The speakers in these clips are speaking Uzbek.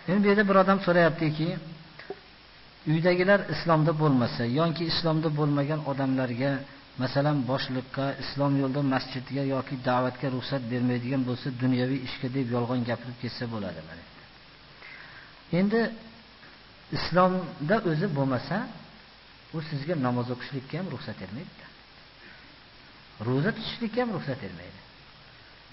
Endi bu yerda bir odam so'rayaptiki, uydagilar islomda bo'lmasa, yoki islomda bo'lmagan odamlarga, masalan, boshliqqa islom yo'lida masjidga yoki da'vatga ruxsat bermaydigan bo'lsa, dunyoviy ishga deb yolg'on gapirib ketsa bo'ladimi? Endi islomda o'zi bo'lmasa, u sizga namoz o'qishlikka ham ruxsat bermaydi. Ro'za tutishlikka ham ruxsat bermaydi.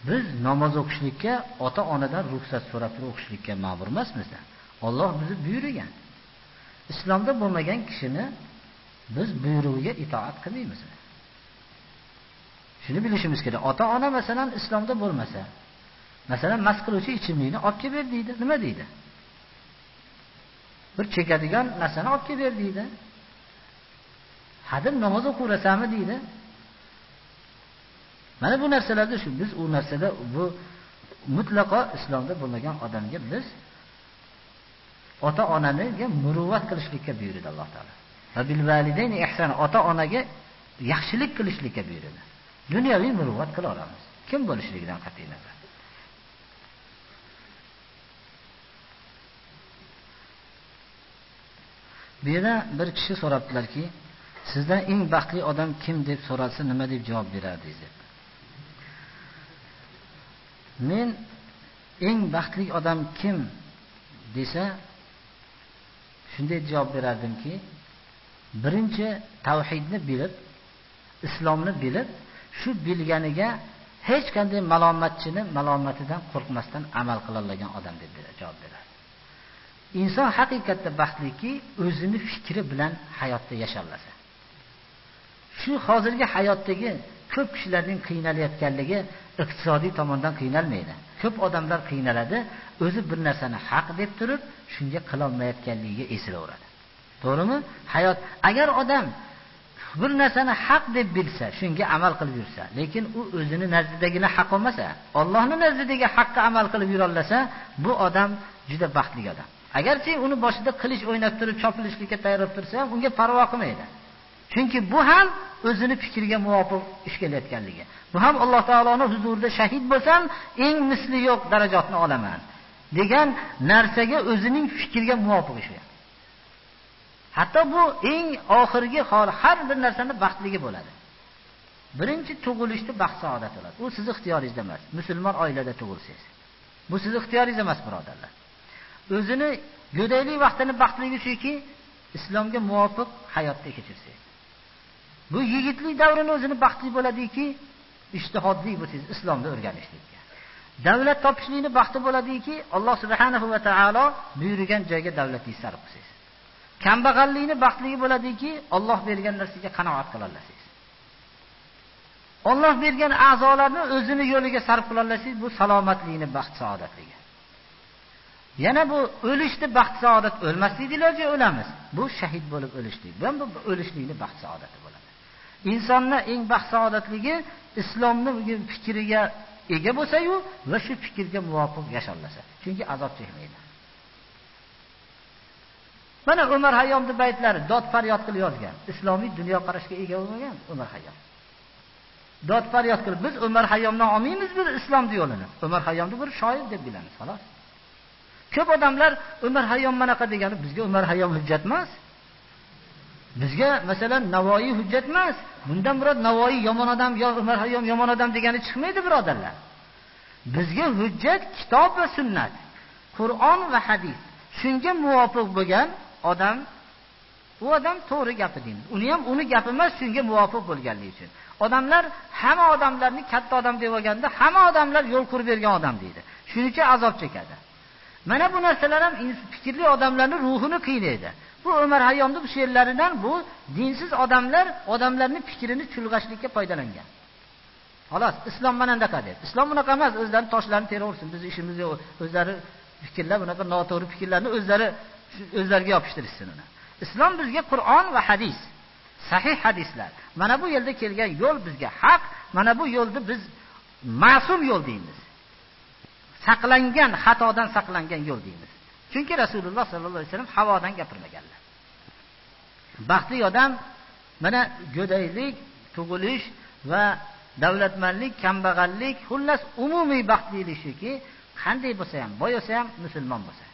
Biz namoz o'qishlikka ota-onadan ruxsat so'rab o'qishlikka ma'mur emasmiz-da. Alloh bizni buyurgan. Islomda bo'lmagan kishini biz buyrug'iga itoat qilmaymiz. Shuni bilishimiz kerak. Ota-ona masalan islomda bo'lmasa, masalan mast qiluvchi ichimlikni olib kelib ber deydi. Nima deydi? Bir chekadigan narsani olib kelib ber deydi. Hadim namoz o'qirasanmi deydi. Mana bu narsalarda shu biz u narsada bu mutlaqo islomda bo'lmagan odamga biz ota-onaga muruvvat qilishlikka buyurdi Alloh taolo. Va bil validayni ihson, ota-onaga yaxshilik qilishlikka buyurdi. Dunyoviy muruvvat qila olamiz. Kim bo'lishligidan qat'iy nazar. Bu yerda bir kishi so'rabdilarki, sizdan eng baxtli odam kim deb so'ralsa nima deb javob berardingiz deb. Men eng baxtli odam kim desa shunday javob berardimki, birinchi tavhidni bilib, islomni bilib, shu bilganiga hech qanday malomatidan qo'rqmasdan amal qila olgan odam deb javob beradi. Inson haqiqatda baxtliki, o'zini fikri bilan hayotda yasholasa. Shu hozirgi hayotdagi ko'p kishilarning qiynalayotganligi iqtisodiy tomondan qiynalmaydi. Ko'p odamlar qiynaladi, o'zi bir narsani haq deb turib, shunga qila olmayotganligiga esilaveradi. To'g'rimi? Hayot agar odam bir narsani haq deb bilsa, shunga amal qilib yursa, lekin u o'zini nazdidagina haq olmasa, Allohning nazdidagi haqqa amal qilib yura olsa, bu odam juda baxtli odam. Agarchi uni boshida qilich o'ynab turib, chopilishlikka tayyorlab tursa ham, unga parvo qilmaydi. Chunki bu ham o'zini fikriga muvofiq ish kelayotganligi. Bu ham Alloh taoloning huzurida shahid bo'lsam, eng misli yo'q darajatni olaman degan narsaga o'zining fikriga muvofiq ish. Hatto bu eng oxirgi hol, har bir narsani baxtligi bo'ladi. Birinchi tug'ilishda baxt saodat bo'ladi. U sizning ixtiyoringizda emas. Musulmon oilada tug'ilsangiz. Bu sizning ixtiyoringiz emas, birodarlar. O'zini go'daylik vaqtini baxtligi shuki, islomga muvofiq hayotda kechirsangiz. Bu yigitlik davrini o'zini baxtli bo'ladiki, ijtihodli bo'lsangiz islomda o'rganishlikka. Davlat topishlikni baxti bo'ladiki, Alloh subhanahu va taolo buyurgan joyga davlatingizni sarf qilsangiz. Kambag'allikni baxtligi bo'ladiki, Alloh bergan narsaga qanoat qila olasiz. Alloh bergan a'zolarni o'zini yo'liga sarf qila olasiz, bu salomatlikni baxt saodatligi. Yana bu o'lishni baxt saodat, o'lmaslik iloji o'lamiz. Bu shahid bo'lib o'lishlik. Bu o'lishlikni baxt saodati bo'ladi. Insonning eng baxt saodatligi islomning fikriga ega bo'lsa-yu va shu fikrga muvofiq yasholasa. Chunki azob chekmaydi. Mana Umar Hayyomning baytlari dod faryod qilib yozgan. Islomiy dunyo qarashga ega bo'lmagan Umar Hayyom. Dod faryod qilib biz Umar Hayyomdan olmaymiz bir islom yo'lini. Umar Hayyomni bir shoir deb bilamiz, xolos. Ko'p odamlar Umar Hayyom manaqa degani bizga Umar Hayyom hujjat emas. Bizga masalan Navoiy hujjat emas. Bundan murod Navoiy yomon odam yo Umar Hayyom yomon odam degani chiqmaydi, birodarlar. Bizga hujjat kitob va sunnat, Qur'on va hadis. Shunga muvofiq bo'lgan odam, u odam to'g'ri gapi deymiz. Uni ham uni gapi emas, shunga muvofiq bo'lganligi uchun. Odamlar hamma odamlarni katta odam deb olganda, hamma odamlar yo'l qurib bergan odam deydi. Shuning uchun azob chekadi. Mana bu narsalar ham fikrli odamlarning ruhini qiynaydi. Bu Umar Hayyomning bu she'rlaridan bu dinsiz odamlarning fikrini chulg'ashlikka foydalangan. Xolos, islom mana bunday deb. Islom bunaqa emas, o'zlari toshlarni teraversin. Biz ishimiz yo'q. O'zlari fikrlar bunaqa noto'g'ri fikrlarni o'zlariga yopishtirishsin uni. Islom bizga Qur'on va hadis, sahih hadislar. Mana bu yo'lda kelgan yo'l bizga haq, mana bu yo'lda biz ma'sum yo'l deymiz. Saqlangan, xatodan saqlangan yo'l deymiz. Chunki Rasululloh sallallohu alayhi vasallam havodan gapirmaganlar. Baxtli odam mana go'daylik, tug'ilish va davlatmanlik, kambag'allik, xullas umumiy baxtlilik shuki, qanday bo'lsa ham, boy bo'lsa ham musulmon bo'lsa.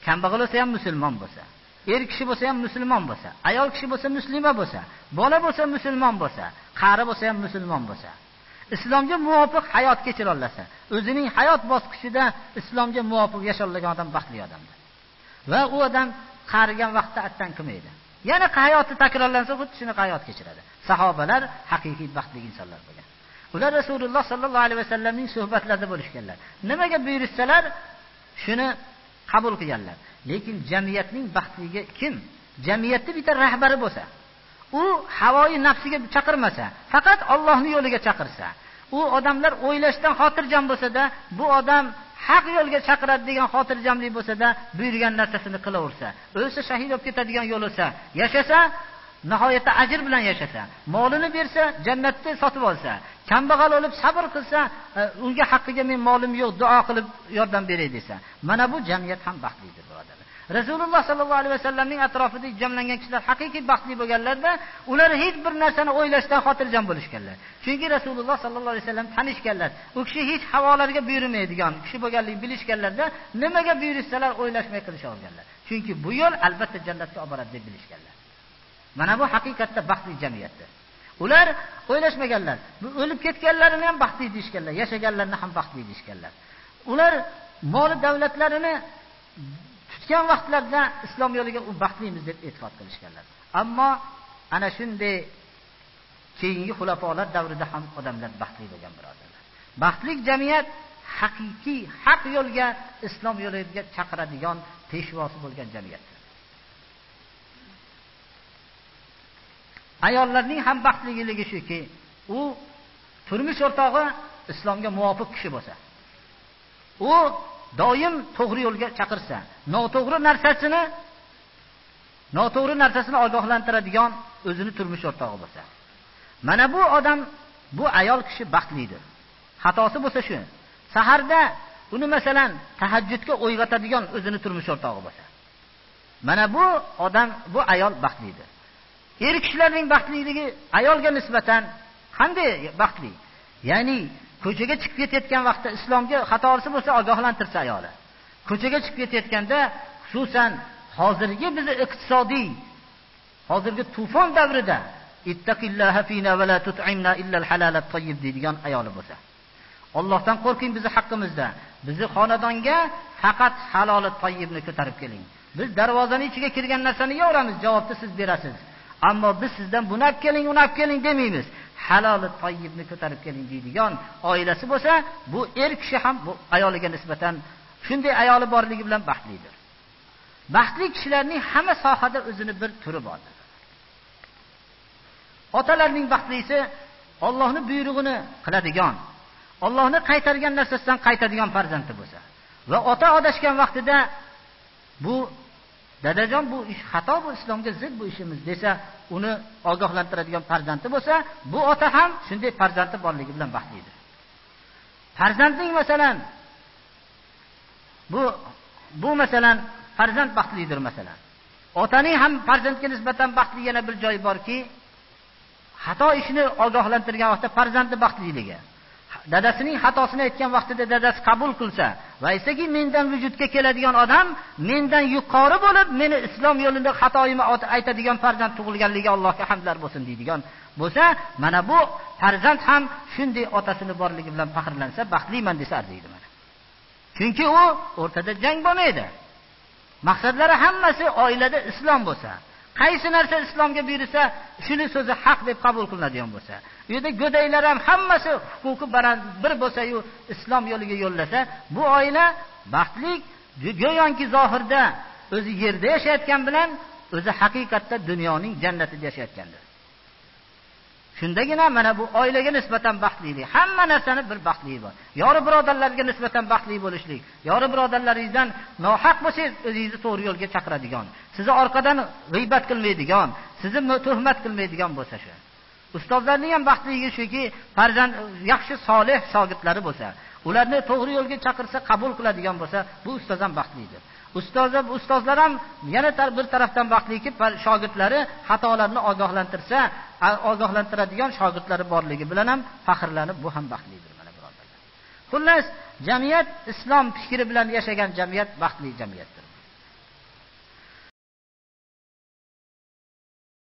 kambag'al bo'lsa ham musulmon bo'lsa, er kishi bo'lsa ham musulmon bo'lsa, ayol kishi bo'lsa muslima bo'lsa, bola bo'lsa musulmon bo'lsa, qari bo'lsa ham musulmon bo'lsa, islomga muvofiq hayot kechira olsa, o'zining hayot bosqichida islomga muvofiq yashagan odam baxtli odamdir. Va u odam qarigan vaqtda attan qilmaydi. Yana hayoti takrorlansa, xuddi shunaqa hayot kechiradi. Sahobalar haqiqiy baxtli insonlar bo'lgan. Ular Rasululloh sallallohu alayhi vasallamning suhbatlarida bo'lishganlar. Nimaga buyursalar, shuni qabul qilganlar. Lekin jamiyatning baxtligi kim? Jamiyatda bitta rahbari bo'lsa, u havoyi nafsiga chaqirmasa, faqat Allohning yo'liga chaqirsa, u odamlar o'ylashdan xotirjam bo'lsa-da, bu odam haq yo'lga chaqiradi degan xotirjamlik bo'lsa-da, buyurgan narsasini qilaversa, o'lsa shahid bo'lib ketadigan yo'l olsa, yashasa, nihoyatda ajr bilan yashasa, molini bersa, jannatni sotib olsa, kambag'al bo'lib sabr qilsa, unga haqqiga men molim yo'q, duo qilib yordam beray desa, mana bu jamiyat ham baxtlidir, birodarlar. Rasululloh sallallohu alayhi vasallamning atrofida jamlangan kishilar haqiqiy baxtli bo'lganlarda, ular hech bir narsani o'ylashdan xotirjam bo'lishganlar. Chunki Rasululloh sallallohu alayhi vasallam tanishganlar. U kishi hech havolarga buyurmaydigan kishi bo'lganligini bilishganlarda, nimaga buyursalar o'ylashmay qilishaverganlar. Chunki bu yo'l albatta jannatga olib boradi deb bilishganlar. Mana bu haqiqatda baxtli jamiyatdir. Ular o'ylashmaganlar. Bu o'lib ketganlarini ham baxtli deyishganlar, yashaganlarni ham baxtli deyishganlar. Ular mol davlatlarini tutgan vaqtlarda islom yo'liga u baxtlimiz deb e'tiqod qilishganlar. Ammo ana shunday keyingi xulafolar davrida ham odamlar baxtli bo'lgan, birodarlar. Baxtli jamiyat haqiqiy haq yo'lga, islom yo'liga chaqiradigan peshvosi bo'lgan jamiyatdir. Ayollarning ham baxtligiligi shuki, u turmush o'rtog'i islomga muvofiq kishi bo'lsa, u doim to'g'ri yo'lga chaqirsa, noto'g'ri narsasini ogohlantiradigan o'zini turmush o'rtog'i bo'lsa, mana bu odam, bu ayol kishi baxtlidir. Xatosi bo'lsa shu, saharda uni masalan tahajjudga uyg'otadigan o'zini turmush o'rtog'i bo'lsa, mana bu odam, bu ayol baxtlidir. Er kishilarning baxtliligi ayolga nisbatan qanday baxtli? Ya'ni ko'chaga chiqib ketayotgan vaqtda islomga xatosi bo'lsa ogohlantirsa ayoli. Ko'chaga chiqib ketayotganda, xususan hozirgi bizni iqtisodiy, hozirgi tufon davrida ittaqillaha fina va la tut'imna illa al-halalat tayyib deydigan ayoli bo'lsa, Allohdan qo'rqing bizni haqqimizda, bizni xonadonga faqat halolat tayyibni ko'tarib keling. Biz darvozaning ichiga kirgan narsani yeyveramiz, javobni siz berasiz. Ammo biz sizdan bunab keling, unab keling demaymiz. Halolat tayyibni ko'tarib keling deydigan oilasi bo'lsa, bu er kishi ham bu ayoliga nisbatan shunday ayoli borligi bilan baxtlidir. Baxtli kishilarning hamma sohada o'zini bir turi bordir. Otalarning baxtlisi Allohning buyrug'ini qiladigan, Allohning qaytargan narsasidan qaytadigan farzandi bo'lsa va ota adashgan vaqtida bu dadajon bu ish xato, bu islomga zid bu ishimiz desa, uni ogohlantiradigan farzandi bo'lsa, bu ota ham shunday farzandi borligi bilan baxtlidir. Farzandning masalan bu masalan farzand baxtlidir masalan. Otaning ham farzandga nisbatan baxtli yana bir joyi borki, xato ishni ogohlantirgan vaqtda farzandi baxtliligi. Dadasining xatosini aytgan vaqtida dadasi qabul qilsa va aytsa-ki, mendan vujudga keladigan odam mendan yuqori bo'lib, meni islom yo'lida xatoyimni aytadigan farzand tug'ilganligiga Allohga hamdlar bo'lsin deydigan bo'lsa, mana bu farzand ham shunday otasini borligi bilan faxrlansa, baxtliman desa arziydi mana. Chunki u o'rtada jang bo'lmaydi. Maqsadlari hammasi oilada islom bo'lsa, qaysi narsa islomga buyursa, shuni so'zi haq deb qabul qilinadigan bo'lsa, u yerda go'daylar ham hammasi huquqi bir bo'lsa-yu islom yo'liga yo'llasa, bu oila baxtli, go'yoki zohirda o'zi yerda yashayotgan bilan o'zi haqiqatda dunyoning jannatida yashayotgandir. Shundagina mana bu oilaga nisbatan baxtlilik, hamma narsani bir baxtligi bor. Yori birodarlarga nisbatan baxtli bo'lishlik, yori birodarlaringizdan nohaq bo'lsangiz, o'zingizni to'g'ri yo'lga chaqiradigan, sizni orqadan g'iybat qilmaydigan, sizni tuhmat qilmaydigan bo'lsa shu. Ustozlarning ham baxtligi shuki, farzand yaxshi solih shogirdlari bo'lsa, ularni to'g'ri yo'lga chaqirsa qabul qiladigan bo'lsa, bu ustoz ham baxtlidir. Ustozlar ham yana bir tarafdan baxtliki, shogirdlari xatolarni ogohlantiradigan shogirdlari borligi bilan ham faxrlanib, bu ham baxtlidir mana birodarlar. Xullas, jamiyat islom fikri bilan yashagan jamiyat baxtli jamiyatdir.